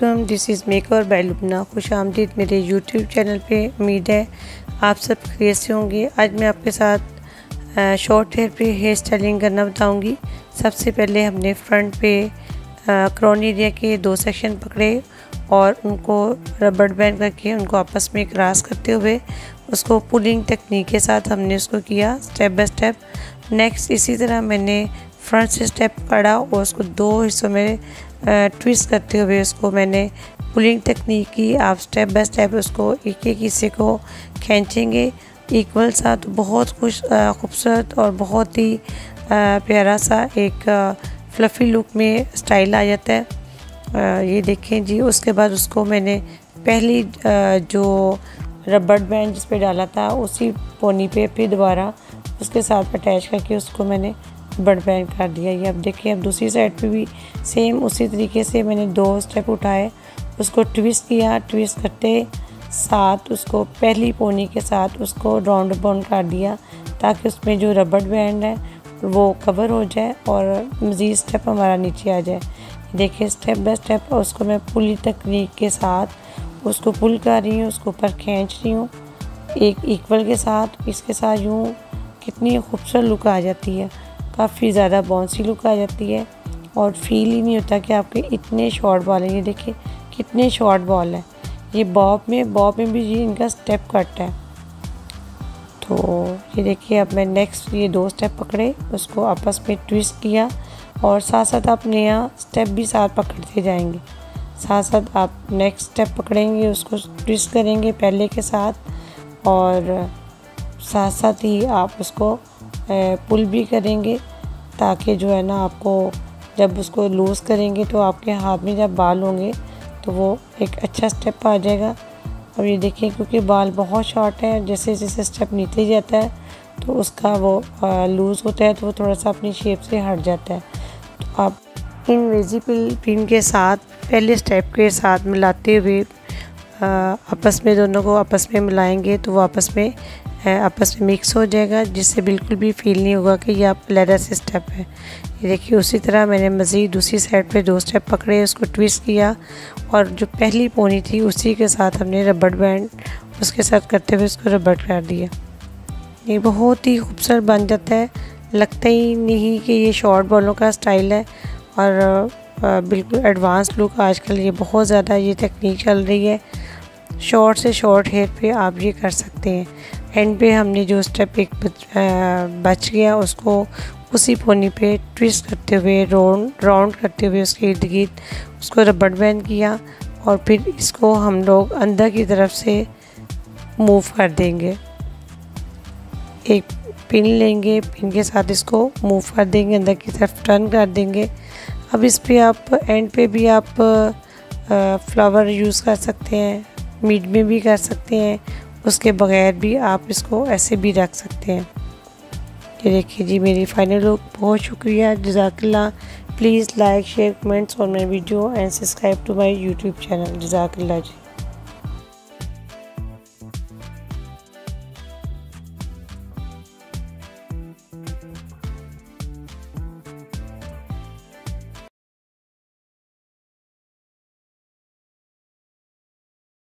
वालेकुम, this is makeover by Lubna. खुश आमदीद मेरे यूट्यूब चैनल पे। उम्मीद है आप सब खैरियत से होंगे। आज मैं आपके साथ शॉर्ट हेयर पे हेयर स्टाइलिंग करना बताऊंगी। सबसे पहले हमने फ्रंट पे क्राउन एरिया के 2 सेक्शन पकड़े और उनको रबड़ बैंड करके उनको आपस में क्रॉस करते हुए उसको पुलिंग टेक्निक के साथ हमने उसको किया स्टेप बाय स्टेप। नेक्स्ट इसी तरह मैंने फ्रंट से स्टेप पकड़ा और उसको 2 हिस्सों में ट्विस्ट करते हुए उसको मैंने पुलिंग टेक्निक की। आप स्टेप बाय स्टेप उसको एक एक हिस्से को खींचेंगे इक्वल सा, तो बहुत खूबसूरत और बहुत ही प्यारा सा एक फ्लफ़ी लुक में स्टाइल आ जाता है। ये देखें जी। उसके बाद उसको मैंने पहली जो रबड़ बैंड जिस पे डाला था उसी पोनी पे फिर दोबारा उसके साथ अटैच करके उसको मैंने रबड़ बैंड कर दिया। ये अब देखिए, अब दूसरी साइड पे भी सेम उसी तरीके से मैंने 2 स्टेप उठाए, उसको ट्विस्ट किया। ट्विस्ट करते साथ उसको पहली पोनी के साथ उसको राउंड बाउंड कर दिया ताकि उसमें जो रबड़ बैंड है वो कवर हो जाए और मज़ीद स्टेप हमारा नीचे आ जाए। देखिए स्टेप बाय स्टेप उसको मैं पुली तकनीक के साथ उसको पुल कर रही हूँ, उसको ऊपर खींच रही हूँ एक इक्वल के साथ। इसके साथ यूँ कितनी खूबसूरत लुक आ जाती है, काफ़ी ज़्यादा बाउंसी लुक आ जाती है और फील ही नहीं होता कि आपके इतने शॉर्ट बाल हैं। ये देखिए कितने शॉर्ट बाल हैं। ये बॉब में भी ये इनका स्टेप कट है। तो ये देखिए, अब मैं नेक्स्ट ये 2 स्टेप पकड़े, उसको आपस में ट्विस्ट किया और साथ साथ आप नया स्टेप भी साथ पकड़ते जाएंगे। साथ साथ आप नेक्स्ट स्टेप पकड़ेंगे, उसको ट्विस्ट करेंगे पहले के साथ और साथ साथ ही आप उसको पुल भी करेंगे ताकि जो है ना आपको जब उसको लूज़ करेंगे तो आपके हाथ में जब बाल होंगे तो वो एक अच्छा स्टेप आ जाएगा। अब ये देखिए, क्योंकि बाल बहुत शॉर्ट है, जैसे जैसे स्टेप नीचे जाता है तो उसका वो लूज़ होता है तो वो थोड़ा सा अपनी शेप से हट जाता है। तो आप इनविजिबल पिन के साथ पहले स्टेप के साथ मिलाते हुए आपस में दोनों को आपस में मिलाएंगे तो वो आपस में मिक्स हो जाएगा, जिससे बिल्कुल भी फील नहीं होगा कि ये आप अलग से स्टेप है। ये देखिए, उसी तरह मैंने मज़ीद दूसरी साइड पे 2 स्टेप पकड़े, उसको ट्विस्ट किया और जो पहली पोनी थी उसी के साथ हमने रबड़ बैंड उसके साथ करते हुए उसको रबड़ कर दिया। ये बहुत ही खूबसूरत बन जाता है, लगता ही नहीं कि ये शॉर्ट बालों का स्टाइल है और बिल्कुल एडवांस लुक आजकल ये बहुत ज़्यादा ये टेक्निक चल रही है। शॉर्ट से शॉर्ट हेयर पे आप ये कर सकते हैं। एंड पे हमने जो स्टेप एक बच गया उसको उसी पोनी पे ट्विस्ट करते हुए राउंड करते हुए उसके इर्द गिर्द उसको रबड़ बैंड किया और फिर इसको हम लोग अंदर की तरफ से मूव कर देंगे। एक पिन लेंगे, पिन के साथ इसको मूव कर देंगे, अंदर की तरफ टर्न कर देंगे। अब इस पे आप एंड पे भी आप फ्लावर यूज़ कर सकते हैं, मिड में भी कर सकते हैं, उसके बगैर भी आप इसको ऐसे भी रख सकते हैं। ये देखिए जी मेरी फाइनल लुक। बहुत शुक्रिया, जज़ाकल्लाह। Please like share comments on my video and subscribe to my YouTube channel. जज़ाकल्लाह जी।